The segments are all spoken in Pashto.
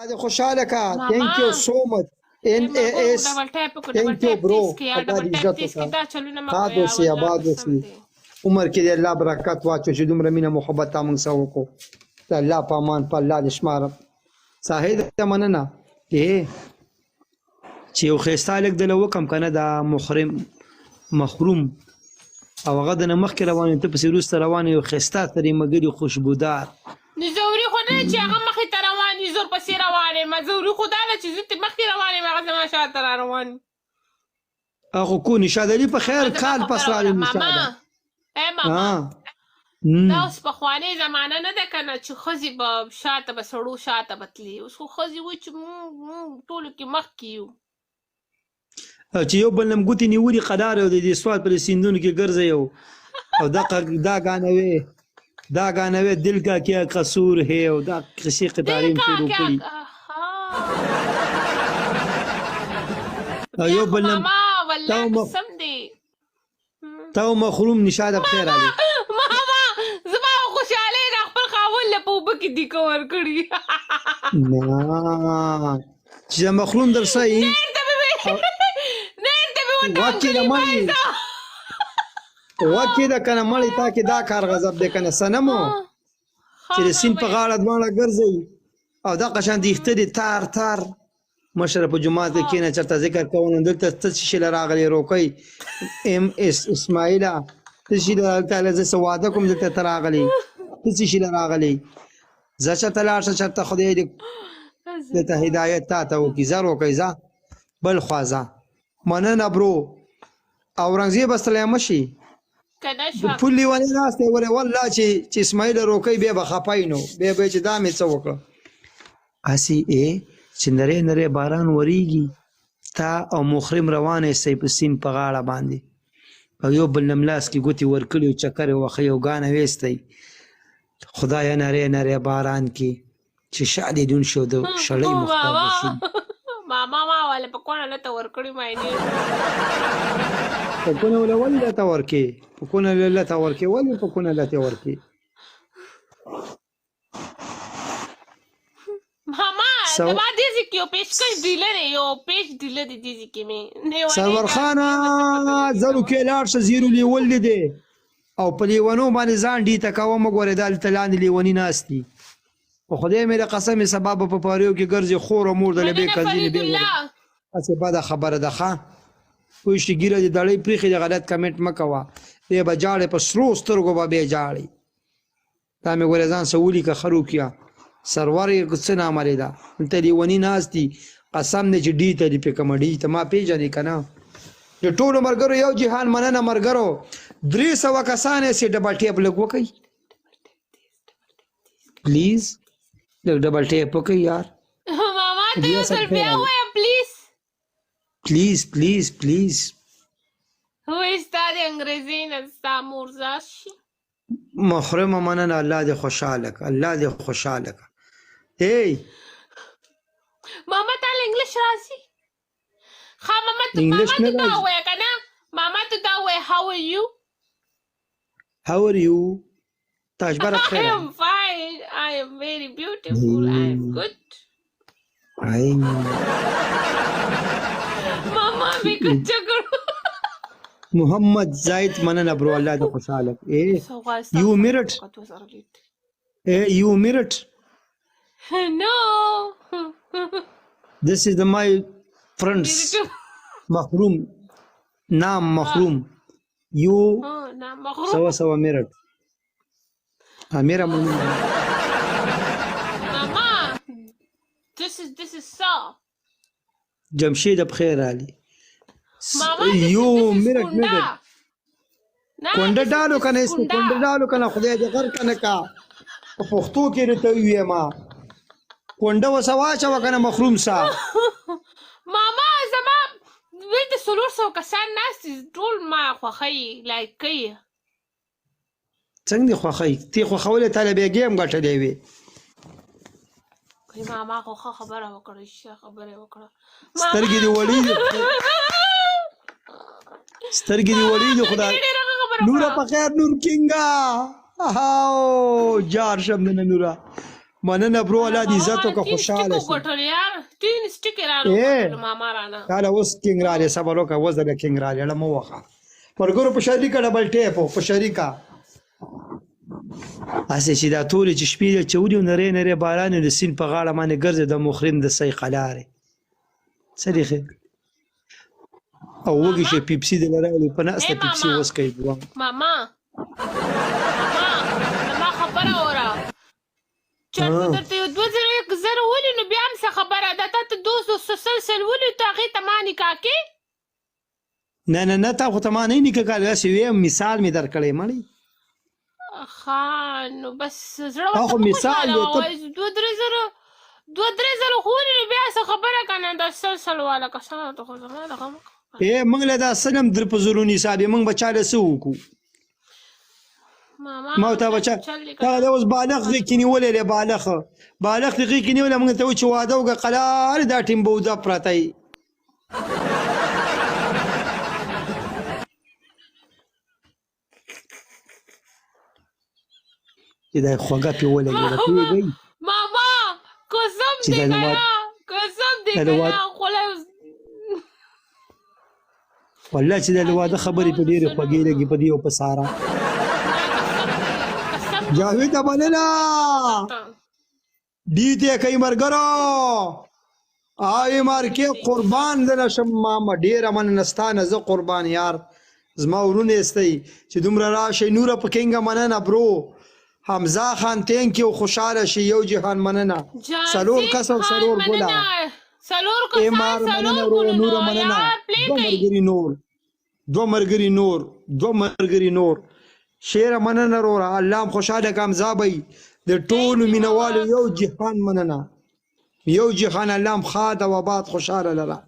دې خوشاله کا. ثانک یو سو مچ NAS. ثانک یو برو. الله دې عزت وکړه. ښاد اوسې آباد اوسې. عمر کې دې الله برکت واچو چې دومره مینه محبت تا موږ سره وکړو. د الله په امان په الله دې شمارم. صاحب ته مننه چې یو ښایسته هلک دله وکړم که نه دا محروم او هغه دنه مخکې روان ته پسې وروسته روان یو ښایسته ترې مګري خوشبودار ضروري خو نه چې هغه مخې ته روان وي زه ورپسې روان یم ضروري خو دا ده چې زه ترې مخکې روان یم هغه زما شاته را روان وي خو کو نشاد علي په خیر کال پس راغلی نشاده ماما دا اوس پخوانۍ زمانه نه ده که نه چې ښځې به شاته به سړو شاته به تلي اوس خو ښځې وایي چې موږ ټولو کې مخکې یو چې یو بل نه ګوتې نیولي قدار او د دې سوال پر سیندونو کې ګرځئ او دا گانا وی دل کا کیا قصور ہے او دا قصې قطاریم شروع کړي او یو بل نه تا محروم نشاده بخیر علي ماما زما خوشحالۍ د خپل خاوند له په اوبه کې دیکه ورکړي چې محروم در صحیح واکې ده که نه مړی تا کې دا کار غضب دی که نه صنمو چې د سیند په غاړه دواړه ګرځئ او دغه شان د ایخته دي تار مشره په جومات کې کښېنه چېرته ذکر کوو نو دلته څه شي له راغلی روکۍ MS اسماعیله څه شي له تعالی زه څه واده کوم دلته ته راغلی څه شي له راغلی ځه چېرته لاړ شه چېرته خدای دې دلته هدایت تا ته وکړي ځه روکۍ ځه بل خوا ځه مننه برو اورنګزیب استلی مشي پل لیونی ناست دی ولې والله چې اسماعیل روکۍ بیا به خفای نو بیا به چې دا مې څه وکړه هسې چې نری نری باران وریږي تا او محرم روانه یې په سیند په غاړه باندې او یو بل نه ملاس کې ګوتې ورکړي او چکر یې وښی او ګانه ویستی خدایه نری نری باران کې چې شعلې دون شي او د شړۍ مختار شي ماما ما ولې په کونه لته ورکړي ماینې په کونه ولې لته ورکې په کونه لته ورکې ولې په کونه لته ورکې ماما زما دې ځای کې یو پیشکش ډیله دی یو پیش ډیله دی دې ځای کې مې سرور خانه زرو کې لاړ شه زیرو لیول دی او په لیونو باندې ځان ډي ته کوه مه ګورې دا هلته لاندې لیوني ناست دي په خدای مې د قسمې سبا به په پاریو کې ګرځي خور او مور د لبې کزینې بې هسې بده خبره ده ښه پوه شي ګیره دې دړۍ پرېښې د غلط کمنټ مه کوه دی به جاړې په سرو سترګو به بیا جاړې دا مې ګورې ځان څه ولیکه ښه روکیه سرور یې څه نامرې ده دلته لیوني ناست دي قسم دی چې ډي ته دي پکمه ډي ته ما پېژنې که نه د ټولو ملګرو یو جهان مننه ملګرو 300 کسان یې سي ډبل ټیپ لږ وکئ پلیز لږ ډبل ټیپ وکئ یار ماما ته یو ځل بیا ووایه پلیز پلیز وایي ستا د انګریزي نه ستا مور ذات شي محرمه مننه الله دې خوشحاله که ماما تاله انګلیش راځي ښه ماما ته دا ووایه که نه ماما ته دا ووایه how are you تاجبر بخیر I am fine I am very beautiful I am good ماما مې کچه کړو محمد زاید مننه برو الله دې خوشحاله you merit no this is my friends محروم نام محروم you سوا merit Amira Mama, this is so. Jamshid بخیر علي. Mama, you merit. کونډه ډالو کنه اس کونډه ډالو کنه خدای دې غر کنه کا په پښتو کې رته وی ما کونډه وسوا چا کنه محروم سا ماما زما وې د 300 کسان ناس ټول ما خوخی لایک کوي څنګه دی خوخی تی خوخولې تعالی به گیم غټلې وي ماما خو خبره وکړه سترګې دی وړي دی خدای نور په خیر نور کینګا او جار شم نه نورا مننه برو الله دې عزت وکړه خوشحاله شي ګټل یار 3 سټیک رانو ماما رانه کاله اوس کینګ رالی صبر وکړه اوس د کینګ رالی اړه مو وخه مرګرو په شریکه ډبل ټیپ په شریکه اسې چې دا ټولې چې شپې چولي نری نری باران د سیند په غاړه باندې ګرځي د مخرین د سۍ قلارې څه دی ښه او وږي چې پیپسي د لراولي په ناسته پیپسي اوس کوي ماما ما خبره اورا چرته درته یو 2000 ولې نو بیا هم څه خبره ده ته 200 ولې ته هغې ته ما نکاح کې نه تا خو ته ما نه نکاح کړی داسې ویم مثال مې درکړی مړی ښه نو بس زړه خو مثال دی 2-3 زره خو ولې نو بیا څه خبره که نه دا 100 والا کسانو ته خو زما دغه مه کوه موږ له دا سلم در په زرو نصاب یې موږ به چاله څه وکړو ما ورته بچا هغه د اوس بالغ غېږ کې نیولی دی بالغ د غېږ کې نیولی موږ ته وایي چې واده وکړه قلار دا ټیم بوده پرته یي چې دا خوږه پې ولګېده پوهېږئ ماما قسم دې که نه قسم دې که نه خوله والله چې د واده خبرې په ډېرې خوږې لګي په دې او په ساره جاوید مننه دې ته کوي ملګرو آی مارکې قربان دله شم ماما ډېره مننه ستا نه زه قربان یار زما ورونه یستئ چې دومره راشئ نوره په کینګه مننه برو حمزه خان تینک یو خوشحاله شي یو جهان مننه سلور کس او سلور ګله ایمار مننه ورو نوره مننه دو مرګري نور شیره مننه وروره الله هم خوشحاله که حمزه بی د ټولو مینهوالو یو جهان مننه یو جهان الله هم ښاد او آباد خوشحاله لره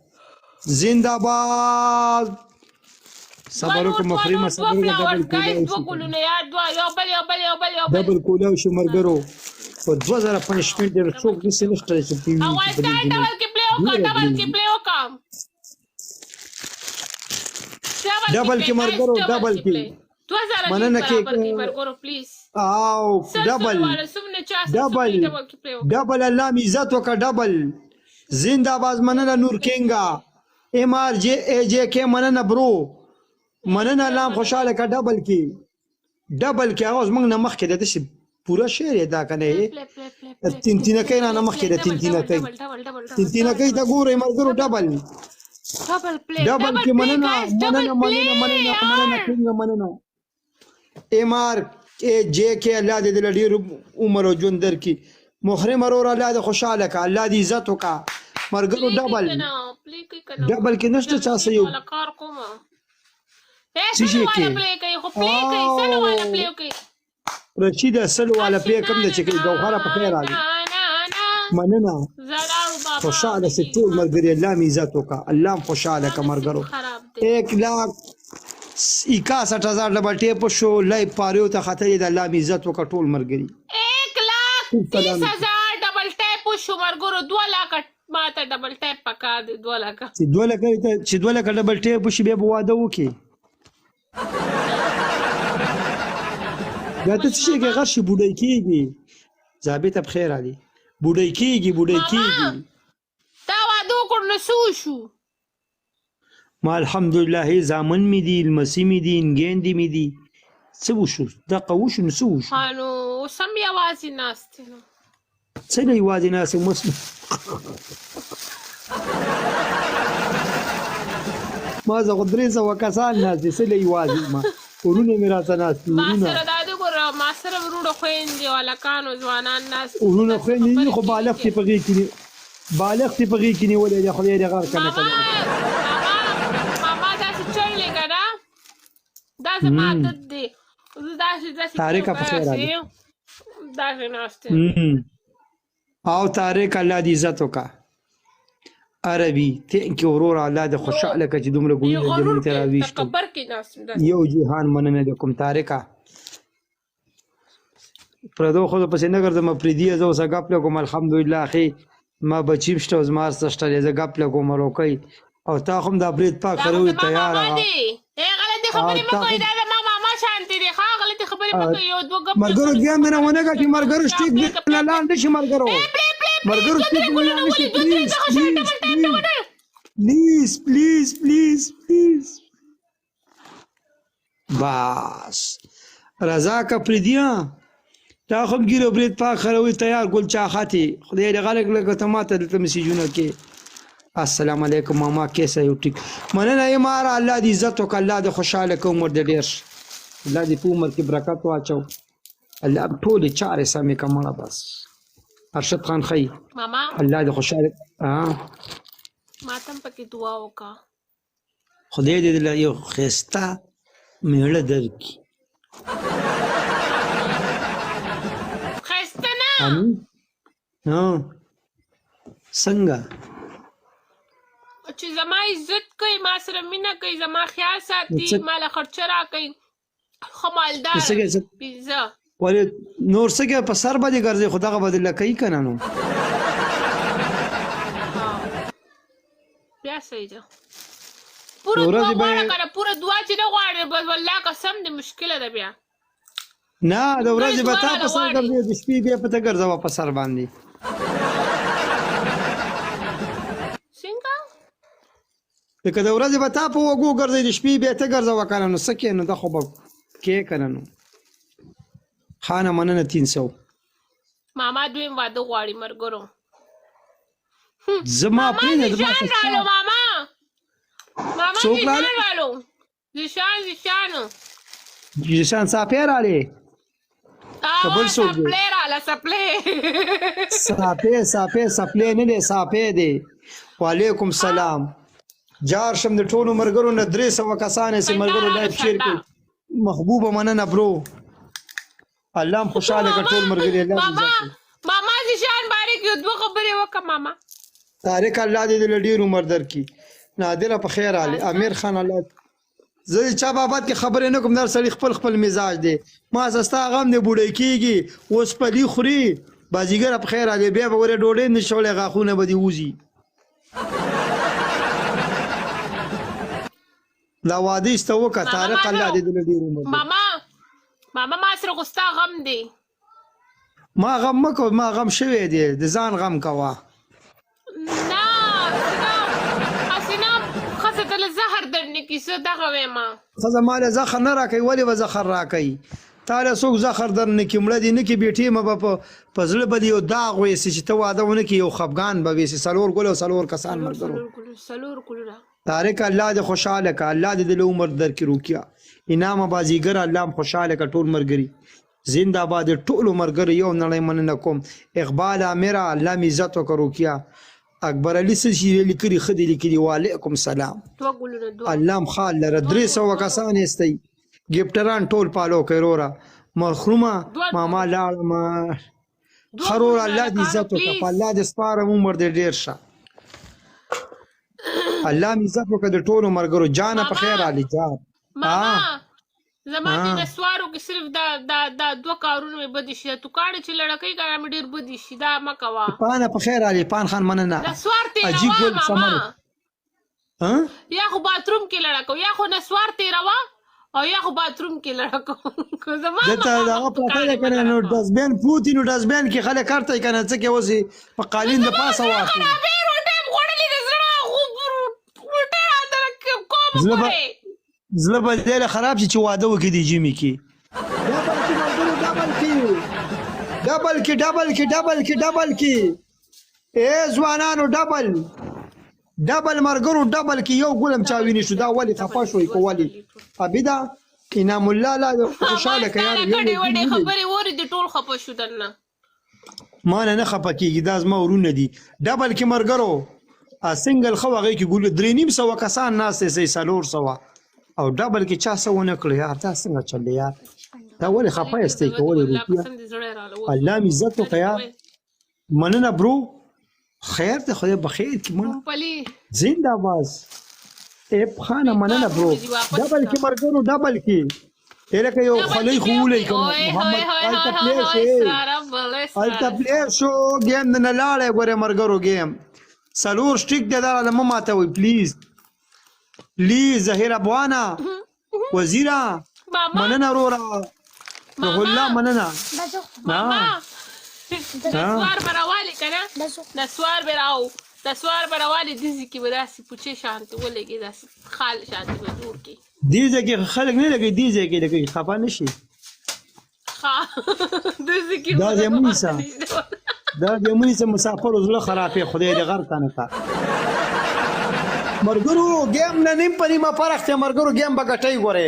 زنده باد صبر وکړه مخریمه صبر وکړه ډبل کولاو شو ملګرو په 2005 کې ډېر څوک داسې نشته چې پی وي ډبل کې ملګرو ډبل کې مننه کې او ډبل الله مې عزت وکړه ډبل زنده باز مننه نور کینګا ایم آر جے اے جے کې مننه برو مننه الله خوشاله کا ډبل کې هغه موږ نه مخکې د داسې پوره شعر یې دا که نه یې تینتینکۍ نه مخکې د تینتینکۍ ته ګورئ ملګرو ډبل کې مننه ایم آر جے کې الله دې دله ډېر عمر او ژوند درکړي محرم ورور الله دې خوشحاله کا الله دې عزت وکړه ملګرو ډبل کې نشته چا څه یو رشید سلو والا پلی کم ده چې کوي ګوهره په خیر راځي مننه خوشحاله سي ټول ملګري الله مې عزت وکړه الله هم خوشحاله که ملګرو 1,61,000 ډبل ټیپ شو لایف پاریو ته خطرې د الله مې عزت وکړه ټول ملګري 1,30,000 ډبل ټیپ شو ملګرو 2 لکه ماته ډبل ټیپ پکار دی 2 لکه چې 2 لکه ډبل ټیپ شي بیا به واده وکړي دا ته څه شي کې غر شي بوډۍ کېږي ضابطه بخیر علي بوډۍ کېږي دا واده وکړو نو څه وشو ما الحمدلله زامن مې دي لمسي مې دي نګیندې مې دي څه وشو دقه وشو نو څه وشو نو اوس هم یوازې ناست نو څه نه یوازې ناست اوس ما زه خو 300 کسان ناست دي څه نه یوازې ما ورونه مې راته ناست دي ما سره دا د ګوره ما سره وروڼه خویندې هلکانو ځوانان ناست ورونه خویندې دي خو بالغ دې په غېږ کې نیولې دی خدای دې غر که نه کړی ماما داسې چړلې که نه دا زما عادت دی زه داسې تاریکه په خیر راځي داسې ناست او تاریک الله دې عزت وکړه عربي تینک ورور الله دې خوشحاله کړه چې دومره ګلونه دې موږ ته راویستل یو جهان مننه دې کوم تاریکه پردو خو پسې نه ګرځم پردي زه اوسه ګپ لګوم الحمدلله اخي ما بچیم شته زما سشته زه ګپ لګوم روکئ او تا هم دا برید پاک کروي تیار غلطي خبرې مه کوئ دا زما ماما شانتې دی ښه غلطي خبرې خبرې مه کوئ یو دوه ګپ مرګرو ګیم نه ونه ګټي مرګرو سټیک نه لاندې شي مرګرو مرګرو سټیک نه لاندې شي پلیز پلیز بس رضا کپریدیا تا خو ګیرو برید پاک خروي تیار ګل چا خاطي خدای دې غلق لګ ته ماته د میسجونه کې السلام علیکم ماما کیسه یو ټیک مننه یې مار الله دې عزت وک الله دې خوشاله کو عمر دې ډیر الله دې په عمر کې برکت واچو الله ټول چارې سمې کمړه بس ارشد خان خی ماما الله دې خوشاله ماتم پکې دعا وکا خدای دې یو خستا میړه درکې خسته نه څنګه چې زما عزت کوي ما سره مینه کوي زما خیال ساتي مال خرچه را کوي ښه مالدار پیزا ولې نور څه په سر باندې ګرځي خدغه بدله کوي کنه نو بیا صحیح ده پوره دعا غواړه کنه پوره دعا چې نه غواړې بس والله قسم دې مشکله ده بیا نه د ورځې به تا په سر ګرځي د شپې بیا په ته ګرځوه په سر باندې څنګه لکه د ورځې به تا په وږو ګرځي د شپې بیا ته ګرځوه کنه نو څه کې نو دا خو به کې کنه نو خانه مننه 300 ماما دویم واده غواړي مرګرو زما پرېنه زما ماما زیشان والو زیشان صافی رالی قبول سپلی راله صافی نه دی صافی دی وعلیکم سلام جار شم د ټولو مرګرو نه 300 کسانې سي مرګرو لایف شیر کړي محبوبه مننه برو الله هم خوشاله کړ ټول مرګري الله ماما زیشان باندې کې دوه خبرې وکړه ماما طارق الله دې ډېر عمر درکړي نادره په خیر علي امیر خان الله زه چا بابات کې خبرې نه کوم در سړي خپل مزاج دی ما سستا غم نه بوډۍ کېږي اوس پلي خوري بازیګر په خیر علي بیا به ورې ډوډۍ نه شولې غاښونه به دې وځي دا واده ایسته وکړه طارق الله دې ډېر عمر ماما ما سره خو ستا غم دی ما غم مه کوه ما غم شوی دی د ځان غم کوه خزه مال زخر نه راکوي ولې به زخر راکوي تاله څوک زخر در نه کړي مړه دې نه کړي بېټې مه به په زړه به دې یو داغ ویسي چې ته واده ونه کړي یو خفګان به ویسي 4 ګل او 4 کسان ملګرو طارق الله دې خوشحاله کړه الله دې د عمر درکړي روکیا انعام بازیګر الله هم خوشحاله کړه ټول مرګري زنده باد ټول مرګري یو نړۍ مننه کوم اقبال اميره الله مې عزت وکړو روکیا اکبر علي سشي لیکلي خدي لیکلي وعليكم سلام الله مخال لره 300 کسان استي ګپټران ټول پالو کيرورا مخرومه ماما لاړم خرور الله دې عزت وکړه الله دې سپاره عمر دې ډیر شه الله مې عزت وکړه د ټولو مرګرو جان په خیر علي جان ماما زما دې نسوارو کې صرف دا دوه کارونه مې بدې شي تو کاڼې چې لړکۍ کنه مې ډېر بدې شي دا مه کوه پانه په خیر علي پان خان مننه نسوار تېروه ماما یا خو باتروم کې لړکو یا خو نسوار تېروه او یا خو باتروم کې لړکو زما دته دغه پرته ده کنه نو ډسبین پروتي نو ډسبین کې خلک کارته کنه څه کې وځي په قالین د پاسه واخلي زله به دې خراب شي چې واده وکړي د جیمي کې ډبل کې ای ځوانانو ډبل مرګرو ډبل کې یو ګولم چاویني شو دا ولی خفا شوي کو ولی ابدا انعام الله لا خوشاله کې یار یو خبرې وری د ټول خفا شو دنه ما نه خفا کېږي دا زما ورونه دي ډبل کې مرګرو سنگل خو هغه کې ګول 300 کسان ناس سي 400 او ډبل کې چا څه ونه کړی یار دا څنګه چل یار دا ولې خفه استې کولې روپیا الله مې عزت وکړه یار مننه برو خیر ته خدای بخیر کی من زنده باز اپ خانه مننه برو ډبل کې مرګرو ډبل کې الکه یو خلی خولې کوم محمد التپلیش شو گیم نه لاړې ګوره مرګرو گیم سلور سټیک دې دا نه ماته وي پلیز ظهیر ابوانا وزیرا مننه رورا روح الله مننه ماما نسوار براوالي کنه نسوار براو نسوار براوالي دزي کې وراسي پوچې شانتي ولګي داسې خال شانتي به جوړ کې دې ځکه خلک نه لګي دې ځکه لګي خفه نشي دزي کې دا دې مونږه دا دې مونږه مسافر زړه خرابې خدای دې غر کنه تا مرګرو گیم نه نیم پرې ما فرق ته مرګرو گیم بغټي غره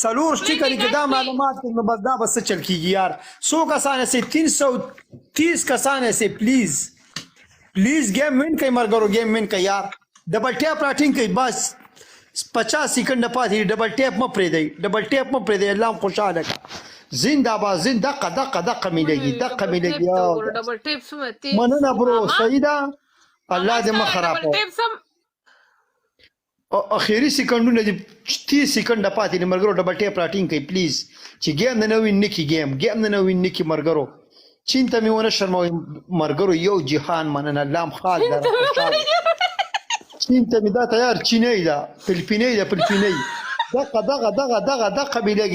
سلور سټیکر کې دا معلومات نو بس دا بس چل کیږي یار 100 کسانه سے 330 کسانه سے پلیز گیم وین کوي مرګرو گیم وین کوي یار ډبل ټیپ راټینګ کوي بس 50 سکند پاتې ډبل ټیپ م پرې دی ډبل ټیپ م پرې دی الله خوشاله کا زنده‌باد زنده دقه ملګي ډبل ټیپ سمته مننه برو سیدا الله دې مخراب ډبل ټیپ سم اخیری سکندونه دي 30 سکند پاتې دي مرګرو ډبل ټیپ راټینګ کوي پلیز چې گیم نه وین نکی گیم نه وین نکی مرګرو چین ته میونه شرموي مرګرو یو جهان مننه لام خال در چین ته می دا تیار چینی دا فلپینی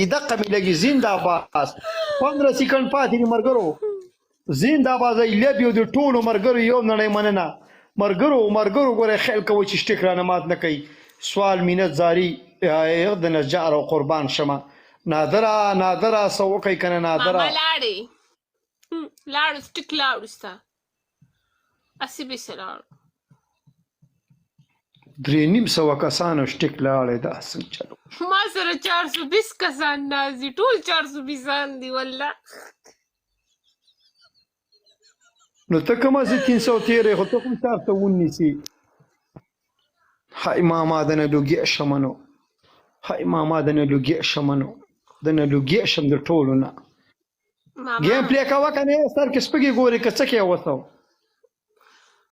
دقه ملګي زنده باد 15 سکند پاتې دي مرګرو زنده باد لیبیو د ټولو مرګرو یو نړۍ مننه مرګرو ګوره خیال کوي چې شټکرانه مات نه کوي سوال مینت زاری د نجار او قربان شمه نادره سو کوي کنه نادره لاړ سټیک لاړ ستا اسی به سلام 300 کسانو شټیک لاړ دا څنګه چلو ما سره 420 کسان نازي ټول 420 دي والله نو ته کومه سي 313 خو ته کوم 419 هاي ماما دنه لوګي شمنو دنه لوګي شم د ټولونه گیم پلی کاوه کنه سر کې سپګي ګوري کڅ کې وسو